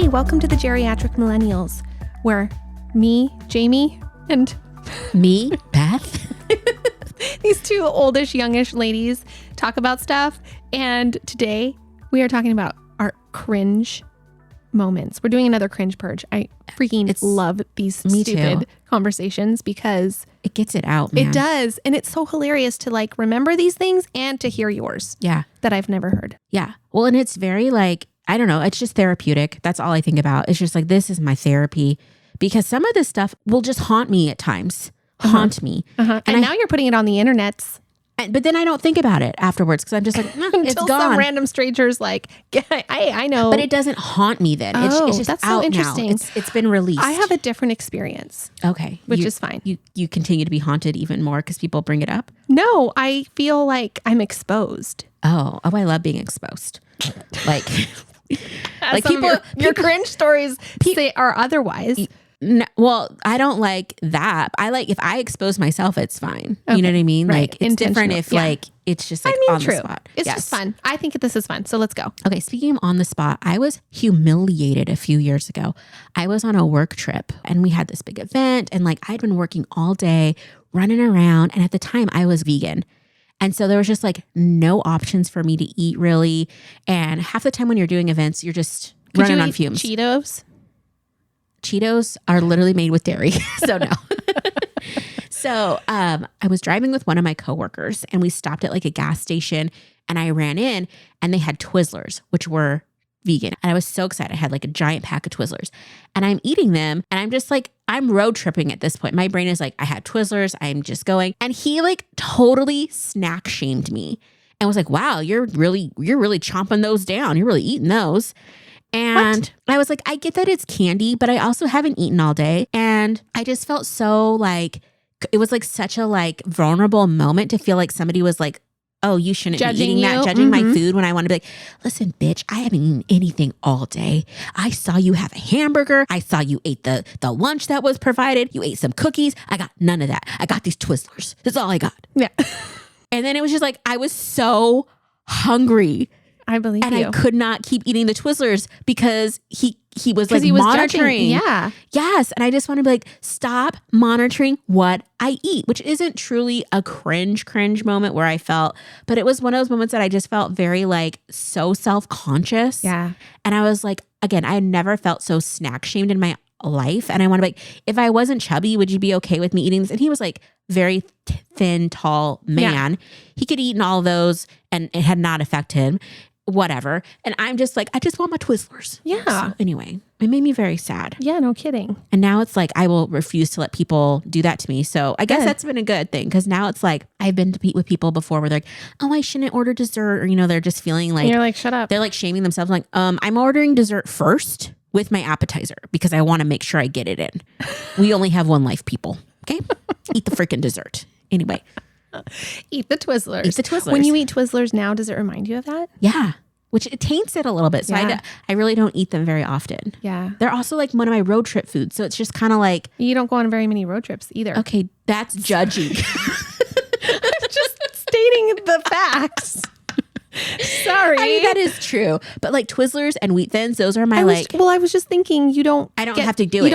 Hey, welcome to the Geriatric Millennials, where me, Jayme, and me, Beth, these two oldish, youngish ladies talk about stuff. And today we are talking about our cringe moments. We're doing another cringe purge. I freaking love these stupid conversations because it gets it out, man. It does. And it's so hilarious to like remember these things and to hear yours. Yeah. That I've never heard. Yeah. Well, and it's very like, I don't know, it's just therapeutic. That's all I think about. It's just like, this is my therapy because some of this stuff will just haunt me at times. Haunt me. And now you're putting it on the internets. But then I don't think about it afterwards because I'm just like, it's gone. Some random strangers like, I know. But it doesn't haunt me then. It's just that's out so interesting. now. It's been released. I have a different experience. Okay. Which is fine. You continue to be haunted even more because people bring it up? No, I feel like I'm exposed. Oh, I love being exposed. Like... like your cringe stories say are otherwise. No, well, I don't like that. I like if I expose myself, it's fine. Okay, you know what I mean? Right. Like it's different if like it's just like on the spot. It's just fun. I think this is fun. So let's go. Okay. Speaking of on the spot, I was humiliated a few years ago. I was on a work trip and we had this big event and like I'd been working all day running around. And at the time I was vegan. And so there was just like no options for me to eat really. And half the time when you're doing events, you're just running on fumes. Cheetos are literally made with dairy. So no. So I was driving with one of my coworkers and we stopped at like a gas station and I ran in and they had Twizzlers, which were vegan. And I was so excited. I had like a giant pack of Twizzlers and I'm eating them and I'm just like, I'm road tripping at this point. My brain is like, I had Twizzlers. I'm just going. And he like totally snack shamed me and was like, wow, you're really chomping those down. You're really eating those. And I was like, I get that it's candy, but I also haven't eaten all day. And I just felt so like, it was like such a like vulnerable moment to feel like somebody was like, oh, you shouldn't be eating that, judging my food when I want to be like, listen, bitch, I haven't eaten anything all day. I saw you have a hamburger. I saw you ate the lunch that was provided. You ate some cookies. I got none of that. I got these Twizzlers. That's all I got. Yeah. And then it was just like, I was so hungry. I believe and you. I could not keep eating the Twizzlers because he was like monitoring. Yeah. Yes. And I just want to be like, stop monitoring what I eat, which isn't truly a cringe moment where I felt, but it was one of those moments that I just felt very like so self-conscious. Yeah. And I was like, again, I had never felt so snack shamed in my life. And I want to be like, if I wasn't chubby, would you be okay with me eating this? And he was like very thin, tall man. Yeah. He could eat all those and it had not affected him. Whatever. And I'm just like, I just want my Twizzlers. Yeah. So anyway, it made me very sad. Yeah, no kidding. And now it's like, I will refuse to let people do that to me. So I guess that's been a good thing. Cause now it's like, I've been to eat with people before where they're like, oh, I shouldn't order dessert. Or, you know, they're just feeling like, and you're like, shut up. They're like shaming themselves. Like, I'm ordering dessert first with my appetizer because I want to make sure I get it in. We only have one life, people. Okay. Eat the freaking dessert. Anyway. Eat the Twizzlers. Eat the Twizzlers. When you eat Twizzlers now, does it remind you of that? Yeah. Which it taints it a little bit. So I really don't eat them very often. Yeah. They're also like one of my road trip foods. So it's just kind of like. You don't go on very many road trips either. Okay. That's judgy. I'm just stating the facts. Sorry. I mean, that is true. But like Twizzlers and Wheat Thins, those are my Well, I was just thinking I don't have to do it.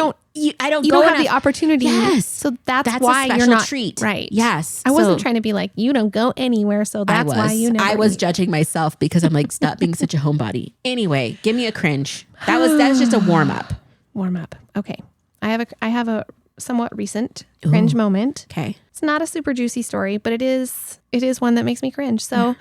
I don't have the opportunity. Yes. So that's why a special you're not treat. Right. Yes. I wasn't trying to be like, you don't go anywhere. So that's why you never I was eat. judging myself because I'm like, stop being such a homebody. Anyway, give me a cringe. That's just a warm up. Warm up. Okay. I have a somewhat recent cringe moment. Okay. It's not a super juicy story, but it is one that makes me cringe. So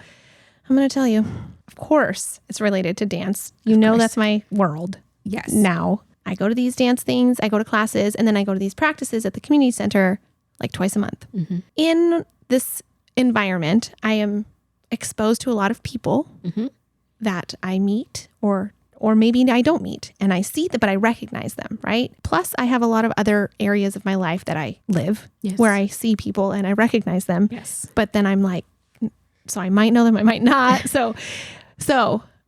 I'm going to tell you, of course, it's related to dance. You know, that's my world. Yes. Now I go to these dance things, I go to classes, and then I go to these practices at the community center like twice a month. Mm-hmm. In this environment, I am exposed to a lot of people that I meet or maybe I don't meet, and I see them, but I recognize them, right? Plus, I have a lot of other areas of my life that I live where I see people and I recognize them. Yes. But then I'm like, so I might know them, I might not. So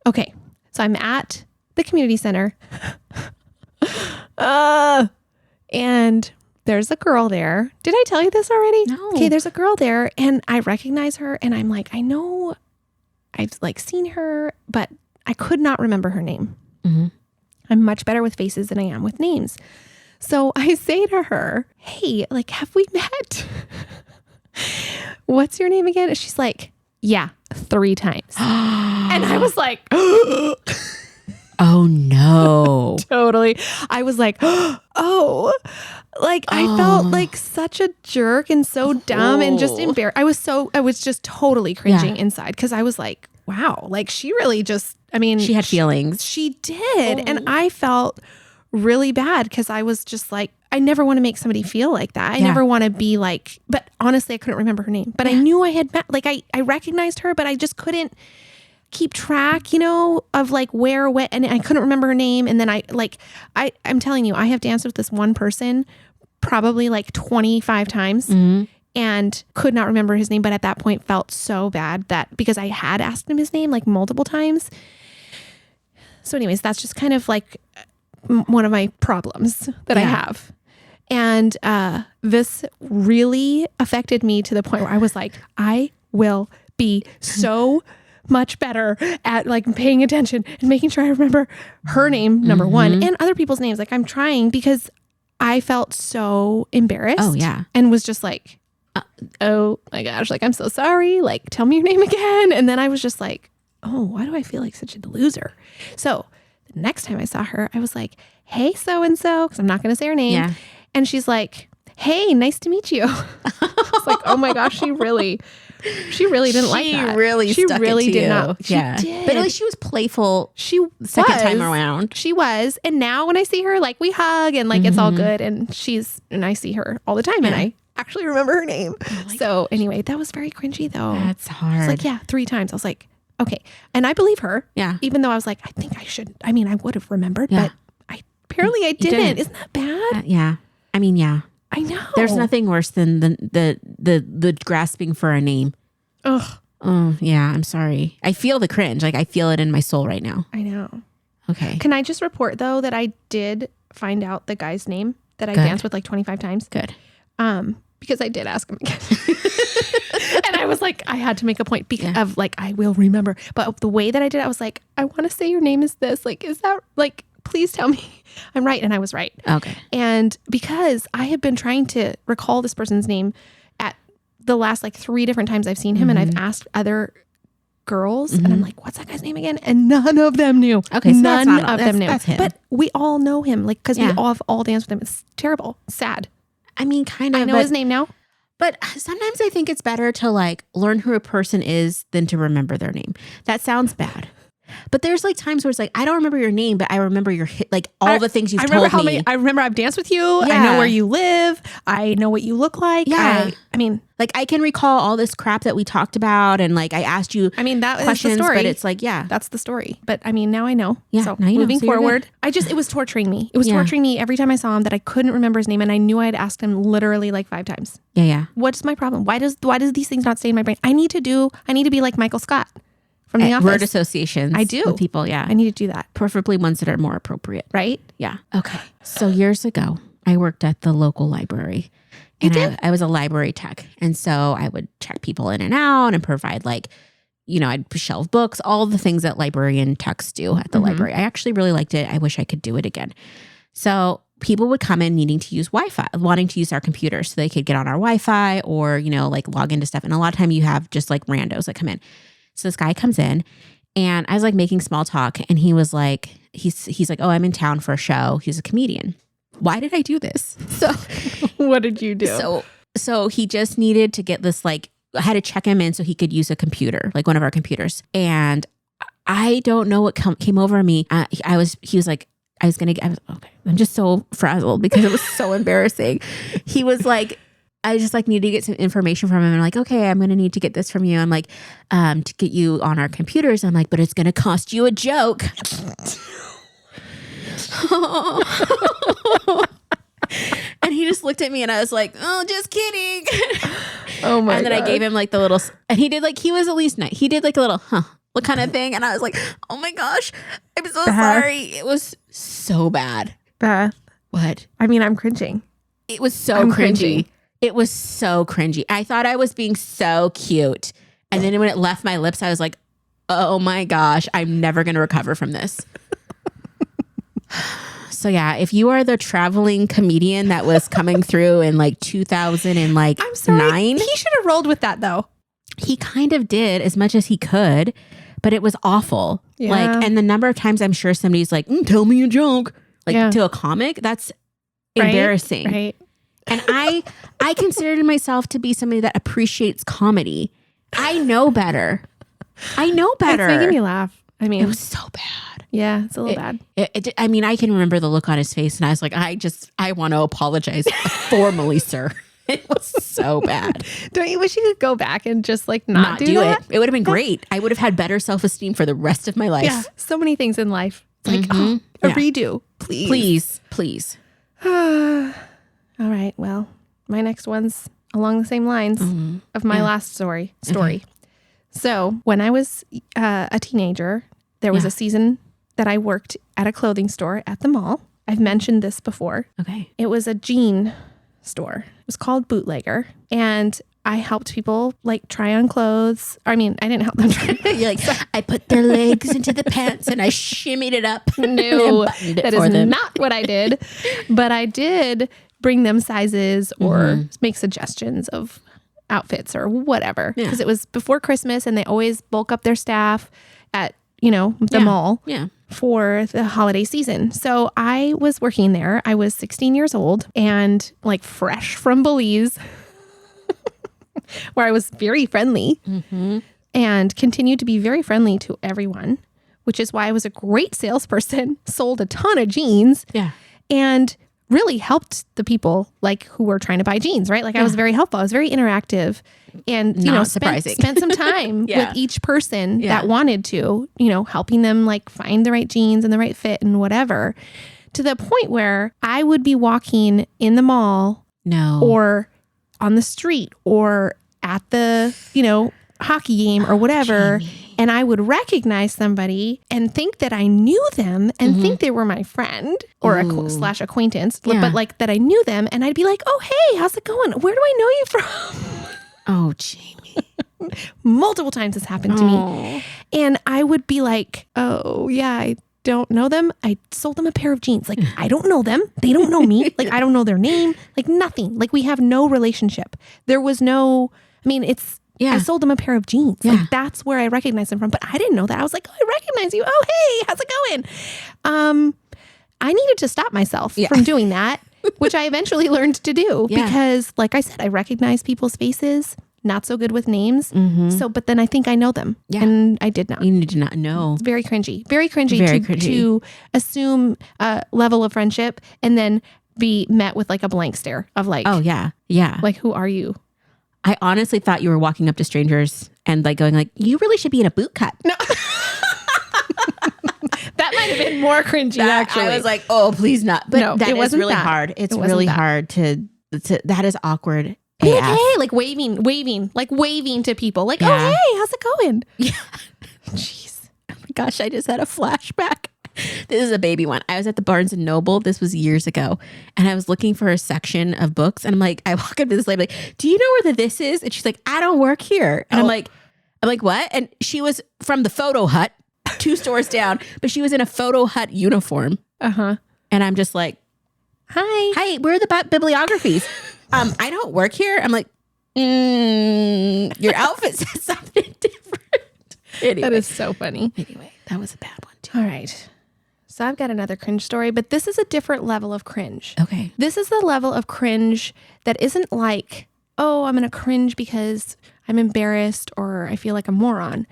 okay. So I'm at the community center. And there's a girl there. Did I tell you this already? No. Okay, there's a girl there and I recognize her and I'm like, I know I've like seen her, but I could not remember her name. Mm-hmm. I'm much better with faces than I am with names. So I say to her, hey, like, have we met? What's your name again? And she's like, yeah, 3 times. And I was like, oh no. Totally. I was like, oh, like I felt like such a jerk and so dumb and just embarrassed. I was just totally cringing inside because I was like, wow, like she really just, I mean, she had feelings. She did. And I felt really bad because I was just like, I never want to make somebody feel like that. I never want to be like, but honestly, I couldn't remember her name, but I knew I had met, like I recognized her, but I just couldn't keep track, you know, of like where, when, and I couldn't remember her name. And then I'm telling you, I have danced with this one person probably like 25 times and could not remember his name. But at that point felt so bad that because I had asked him his name like multiple times. So anyways, that's just kind of like one of my problems that I have. And this really affected me to the point where I was like, I will be so much better at like paying attention and making sure I remember her name, number one, and other people's names. Like I'm trying because I felt so embarrassed. Oh yeah. And was just like, oh my gosh, like, I'm so sorry. Like, tell me your name again. And then I was just like, oh, why do I feel like such a loser? So the next time I saw her, I was like, hey, so-and-so, because I'm not going to say her name. Yeah. And she's like, hey, nice to meet you. I was like, oh my gosh, she really didn't like that. She really did not. She did. But at least she was playful. Second time around. She was. And now when I see her, like we hug and like it's all good. And I see her all the time and I actually remember her name. So anyway, that was very cringy though. That's hard. It's like, 3 times. I was like, okay. And I believe her. Yeah. Even though I was like, I think I should. I mean, I would have remembered, but apparently I didn't. Isn't that bad? Yeah. I mean, yeah. I know. There's nothing worse than the grasping for a name. Ugh. Oh, yeah. I'm sorry. I feel the cringe. Like I feel it in my soul right now. I know. Okay. Can I just report though that I did find out the guy's name that I danced with like 25 times? Good. Because I did ask him again. And I was like, I had to make a point of like, I will remember. But the way that I did it, I was like, I want to say your name is this. Like, is that like, please tell me I'm right. And I was right. Okay. And because I have been trying to recall this person's name at the last like 3 different times I've seen him and I've asked other girls and I'm like, what's that guy's name again? And none of them knew. Okay. So none of them knew. That's him. But we all know him like, because we all danced with him. It's terrible. Sad. I mean, kind of. I know his name now. But sometimes I think it's better to like learn who a person is than to remember their name. That sounds bad. But there's like times where it's like, I don't remember your name, but I remember your like all the things you've told me. I remember I've danced with you. Yeah. I know where you live. I know what you look like. Yeah. I mean, like I can recall all this crap that we talked about. And like, I asked you questions, is the story. But it's like, that's the story. But I mean, now I know. Yeah. So now you moving know. So forward, it was torturing me. It was torturing me every time I saw him that I couldn't remember his name. And I knew I had asked him literally like 5 times. Yeah. Yeah. What's my problem? Why does these things not stay in my brain? I need to be like Michael Scott. From the office. Word associations. I do. With people, yeah. I need to do that. Preferably ones that are more appropriate. Right? Yeah. Okay. So years ago, I worked at the local library. And I was a library tech. And so I would check people in and out and provide like, I'd shelve books, all the things that librarian techs do at the library. I actually really liked it. I wish I could do it again. So people would come in needing to use Wi-Fi, wanting to use our computers so they could get on our Wi-Fi or, like log into stuff. And a lot of time you have just like randos that come in. So this guy comes in and I was like making small talk and he was like, he's like, oh, I'm in town for a show. He's a comedian. Why did I do this? So what did you do? So he just needed to get this, like, I had to check him in so he could use a computer, like one of our computers. And I don't know what came over me. He was like, okay. I'm just so frazzled because it was so embarrassing. He was like, I just like needed to get some information from him. And I'm like, okay, I'm going to need to get this from you. I'm like, to get you on our computers. I'm like, but it's going to cost you a joke. And he just looked at me and I was like, oh, just kidding. Oh my God. And then I gave him like the little, and he did like, he was at least nice. He did like a little, what kind of thing. And I was like, oh my gosh, I'm so sorry. It was so bad. Beth. What? I mean, I'm cringing. It was so cringy. It was so cringy. I thought I was being so cute. And then when it left my lips, I was like, oh my gosh, I'm never going to recover from this. So yeah, if you are the traveling comedian that was coming through in like 2009, I'm sorry. He should have rolled with that though. He kind of did as much as he could, but it was awful. Yeah. Like, and the number of times I'm sure somebody's like, tell me a joke, like to a comic, that's embarrassing. Right. And I considered myself to be somebody that appreciates comedy. I know better. It's making me laugh. I mean, it was so bad. Yeah, it's a little bad. I mean, I can remember the look on his face, and I was like, I want to apologize formally, sir. It was so bad. Don't you wish you could go back and just like not do that? It would have been great. I would have had better self-esteem for the rest of my life. Yeah, so many things in life. It's like, a redo, please. Please. All right, well, my next one's along the same lines of my last story. Okay. So when I was a teenager, there was a season that I worked at a clothing store at the mall. I've mentioned this before. Okay. It was a jean store. It was called Bootlegger. And I helped people like try on clothes. I mean, I didn't help them try. You're like, I put their legs into the pants and I shimmied it up. No, that is not what I did. But I did bring them sizes or make suggestions of outfits or whatever. Because it was before Christmas and they always bulk up their staff at, the mall for the holiday season. So I was working there. I was 16 years old and like fresh from Belize, where I was very friendly and continued to be very friendly to everyone, which is why I was a great salesperson, sold a ton of jeans and really helped the people like who were trying to buy jeans, right? Like I was very helpful. I was very interactive and, spent some time with each person that wanted to, helping them like find the right jeans and the right fit and whatever, to the point where I would be walking in the mall or on the street or at the, hockey game or whatever. Jayme. And I would recognize somebody and think that I knew them and think they were my friend or / acquaintance, but like that I knew them. And I'd be like, oh, hey, how's it going? Where do I know you from? Oh, Jayme. Multiple times this happened to me. And I would be like, oh, yeah, I don't know them. I sold them a pair of jeans. Like, I don't know them. They don't know me. Like, I don't know their name. Like, nothing. Like, we have no relationship. There was no, I sold them a pair of jeans. Yeah. Like, that's where I recognized them from. But I didn't know that. I was like, oh, I recognize you. Oh, hey, how's it going? I needed to stop myself from doing that, which I eventually learned to do because, like I said, I recognize people's faces. Not so good with names. So, but then I think I know them. Yeah. And I did not. You need to not know. It's very cringy. Very cringy to assume a level of friendship and then be met with like a blank stare of like, oh, yeah. Yeah. Like, who are you? I honestly thought you were walking up to strangers and like going like, you really should be in a bootcut. No. That might have been more cringy, actually. I was like, oh, please not. But no, it wasn't really hard. It's really hard to, that is awkward. Hey, like waving to people. Like, oh, hey, how's it going? Yeah. Jeez. Oh my gosh, I just had a flashback. This is a baby one. I was at the Barnes and Noble. This was years ago. And I was looking for a section of books. And I'm like, I walk up to this lady, like, do you know where this is? And she's like, I don't work here. And I'm like, what? And she was from the Photo Hut, 2 stores down, but she was in a Photo Hut uniform. And I'm just like, hi, where are the bibliographies? I don't work here. I'm like, your outfit says something different. Anyway. That is so funny. Anyway, that was a bad one too. All right. So I've got another cringe story, but this is a different level of cringe. Okay. This is the level of cringe that isn't like, oh, I'm going to cringe because I'm embarrassed or I feel like a moron.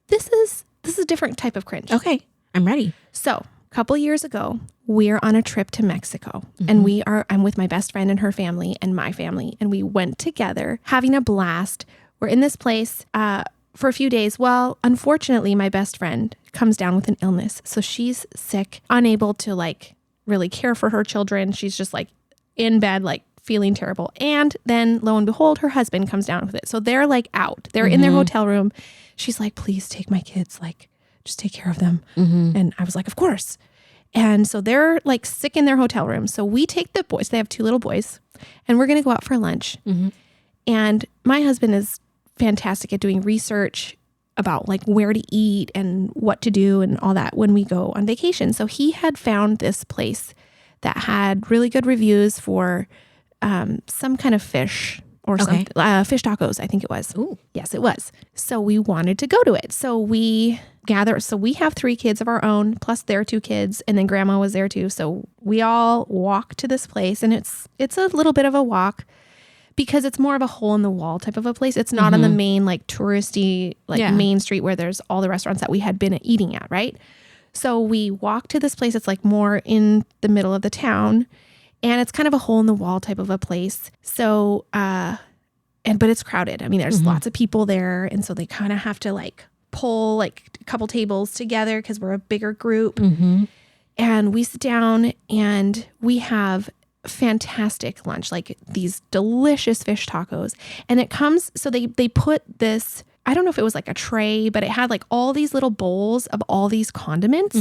This is a different type of cringe. Okay. I'm ready. So a couple years ago, we're on a trip to Mexico and I'm with my best friend and her family and my family. And we went together having a blast. We're in this place for a few days. Well, unfortunately, my best friend comes down with an illness. So she's sick, unable to like really care for her children. She's just like in bed, like feeling terrible. And then lo and behold, her husband comes down with it. So they're like out, they're in their hotel room. She's like, please take my kids, like just take care of them. And I was like, of course. And so they're like sick in their hotel room. So we take the boys, they have 2 little boys, and we're going to go out for lunch. And my husband is fantastic at doing research about like where to eat and what to do and all that when we go on vacation. So he had found this place that had really good reviews for some kind of fish or something, fish tacos, I think it was. Ooh. Yes, it was. So we wanted to go to it. So we have 3 kids of our own, plus their 2 kids, and then grandma was there too. So we all walked to this place, and it's a little bit of a walk because it's more of a hole in the wall type of a place. It's not on the main like touristy main street where there's all the restaurants that we had been eating at, right? So we walked to this place. It's like more in the middle of the town. And it's kind of a hole in the wall type of a place. So, but it's crowded. I mean, there's lots of people there. And so they kind of have to like pull like a couple tables together because we're a bigger group. And we sit down and we have fantastic lunch, like these delicious fish tacos. And it comes, so they put this, I don't know if it was like a tray, but it had like all these little bowls of all these condiments.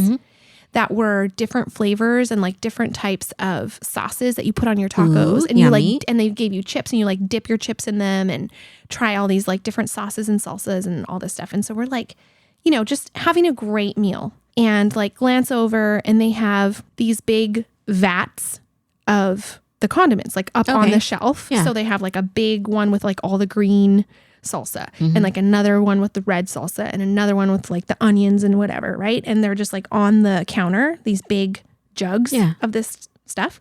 That were different flavors and like different types of sauces that you put on your tacos. Ooh, and yummy. you like, and they gave you chips and you like dip your chips in them and try all these like different sauces and salsas and all this stuff. And so we're like, you know, just having a great meal and like glance over and they have these big vats of the condiments like up on the shelf. Yeah. So they have like a big one with like all the green salsa and like another one with the red salsa and another one with like the onions and whatever, right? And they're just like on the counter, these big jugs of this stuff.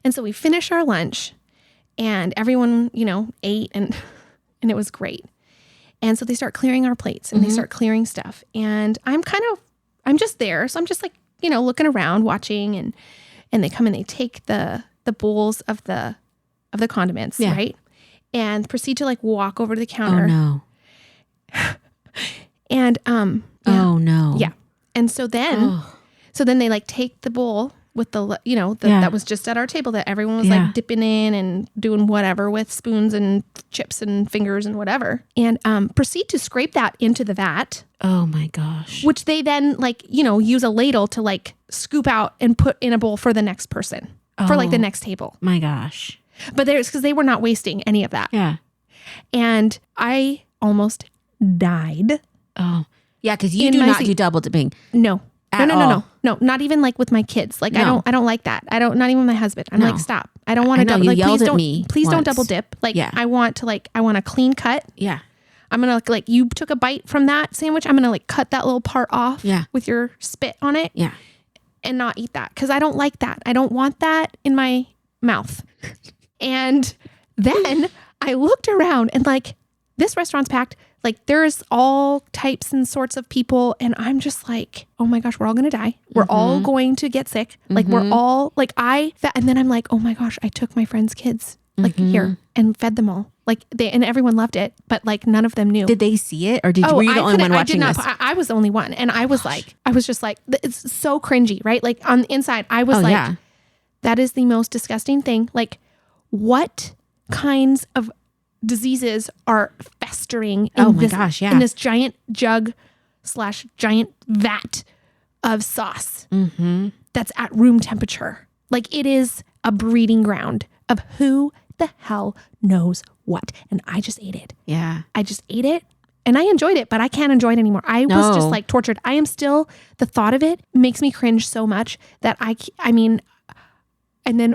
And so we finish our lunch and everyone, you know, ate and it was great. And so they start clearing our plates and they start clearing stuff. And I'm just there. So I'm just like, you know, looking around, watching and they come and they take the bowls of the condiments, right? And proceed to like walk over to the counter. Oh no. And oh no. Yeah. And so then they like take the bowl with the, you know, that was just at our table that everyone was like dipping in and doing whatever with spoons and chips and fingers and whatever. And proceed to scrape that into the vat. Oh my gosh. Which they then like, you know, use a ladle to like scoop out and put in a bowl for the next person for like the next table. My gosh. But there's because they were not wasting any of that. Yeah. And I almost died. Oh. Yeah, because you do not do double dipping. No. No, not even like with my kids. Like I don't like that. Not even my husband. I'm like, stop. I don't want to double. You like, yelled please at don't, me please once. don't double dip. Like I want a clean cut. Yeah. I'm gonna like you took a bite from that sandwich. I'm gonna like cut that little part off. With your spit on it. Yeah. And not eat that because I don't like that. I don't want that in my mouth. And then I looked around and like this restaurant's packed. Like there's all types and sorts of people. And I'm just like, oh my gosh, we're all going to die. We're all going to get sick. Like we're all like and then I'm like, oh my gosh, I took my friend's kids like here and fed them all. Like and everyone loved it, but like none of them knew. Did they see it or were you the only one watching this? I was the only one. And I was like, it's so cringy, right? Like on the inside, I was that is the most disgusting thing. Like what kinds of diseases are festering in in this giant jug / giant vat of sauce that's at room temperature. Like it is a breeding ground of who the hell knows what. And I just ate it. Yeah. I just ate it and I enjoyed it, but I can't enjoy it anymore. I was just like tortured. I am still, the thought of it makes me cringe so much that I mean, and then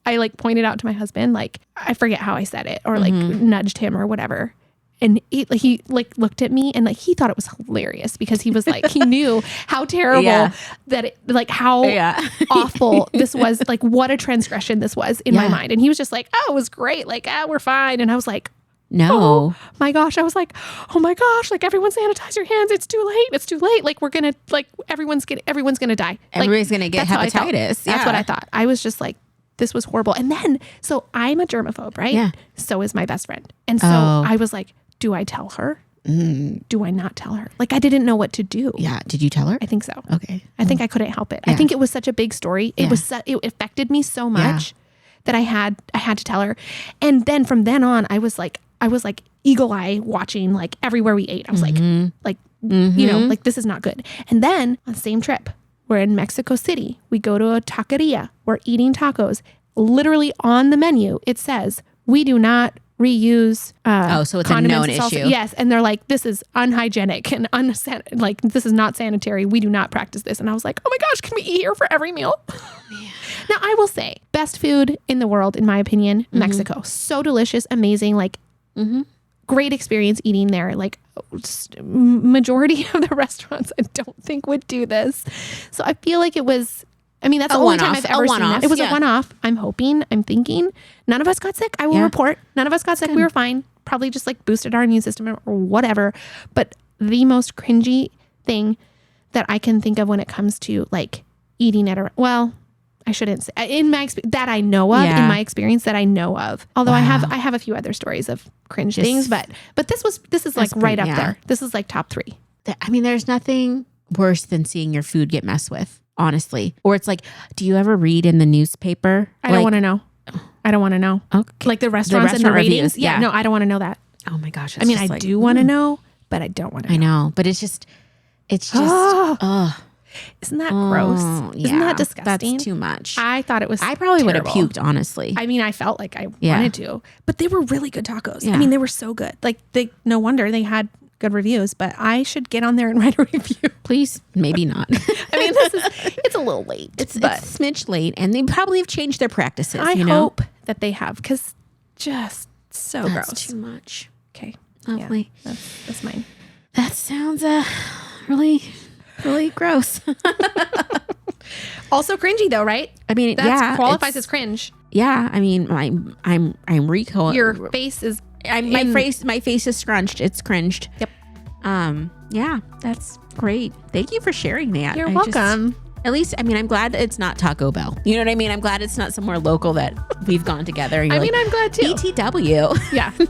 I like pointed out to my husband, like, I forget how I said it or like nudged him or whatever. And he looked at me and like, he thought it was hilarious because he was like, he knew how terrible that it, like how awful this was, like what a transgression this was in my mind. And he was just like, oh, it was great. Like, we're fine. And I was like, no, oh my gosh. I was like, oh my gosh, like everyone sanitize your hands. It's too late. It's too late. Like everyone's going to die. Everybody's going to get hepatitis. That's what I thought. I was just like, this was horrible. And then, so I'm a germaphobe, right? Yeah. So is my best friend. And so I was like, do I tell her? Do I not tell her? Like I didn't know what to do. Yeah. Did you tell her? I think so. Okay. I think I couldn't help it. Yeah. I think it was such a big story. It was it affected me so much that I had to tell her. And then from then on, I was like eagle eye watching like everywhere we ate. I was like, you know, like this is not good. And then on the same trip, we're in Mexico City. We go to a taqueria. We're eating tacos. Literally on the menu, it says, we do not reuse so it's a condiments known and salsa. issue. Yes, and they're like, this is unhygienic and like this is not sanitary. We do not practice this. And I was like, oh my gosh, can we eat here for every meal? Now I will say, best food in the world, in my opinion, Mexico. So delicious, amazing, like great experience eating there. Like majority of the restaurants I don't think would do this. So I feel like it was, I mean, that's the only time I've ever seen that. It was a one-off. I'm thinking. None of us got sick. I will report. None of us got sick. We were fine. Probably just like boosted our immune system or whatever. But the most cringy thing that I can think of when it comes to like eating at a, well, I shouldn't say in my that I know of, in my experience that I know of. Although I have a few other stories of cringe things, but this is like right up there. This is like top 3. I mean, there's nothing worse than seeing your food get messed with, honestly. Or it's like, do you ever read in the newspaper? I don't want to know. I don't want to know. Okay. Like the restaurants and the ratings. Reviews. Yeah. No, I don't want to know that. Oh my gosh. I mean, I do want to know, but I don't want to know. I know, but it's just, isn't that gross? Isn't that disgusting? That's too much. I thought it was I probably would have terrible. puked, honestly. I mean, I felt like I wanted to, but they were really good tacos. Yeah. I mean, they were so good. Like no wonder they had good reviews, but I should get on there and write a review. Please, maybe not. I mean, it's a little late. It's a smidge late, and they probably have changed their practices. I hope that they have, because just so That's gross. too much. Okay. Lovely. Yeah, that's mine. That sounds really, really gross. Also cringy though, right? I mean, that qualifies as cringe. Yeah, I mean, I'm recalling. Your face is. My face is scrunched. It's cringed. Yep. Yeah, that's great. Thank you for sharing that. You're welcome. At least, I mean, I'm glad it's not Taco Bell. You know what I mean? I'm glad it's not somewhere local that we've gone together. And I mean, I'm glad too. BTW.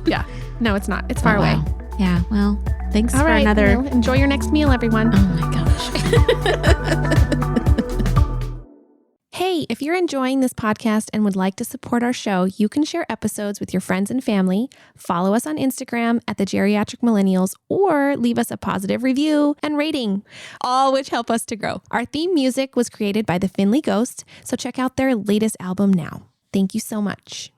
Yeah. No, it's not. It's far away. Wow. Yeah. Well, thanks for right, another. Well, enjoy your next meal, everyone. Oh my gosh. Hey, if you're enjoying this podcast and would like to support our show, you can share episodes with your friends and family, follow us on Instagram at the Geriatric Millennials, or leave us a positive review and rating, all which help us to grow. Our theme music was created by the Finley Ghost, so check out their latest album now. Thank you so much.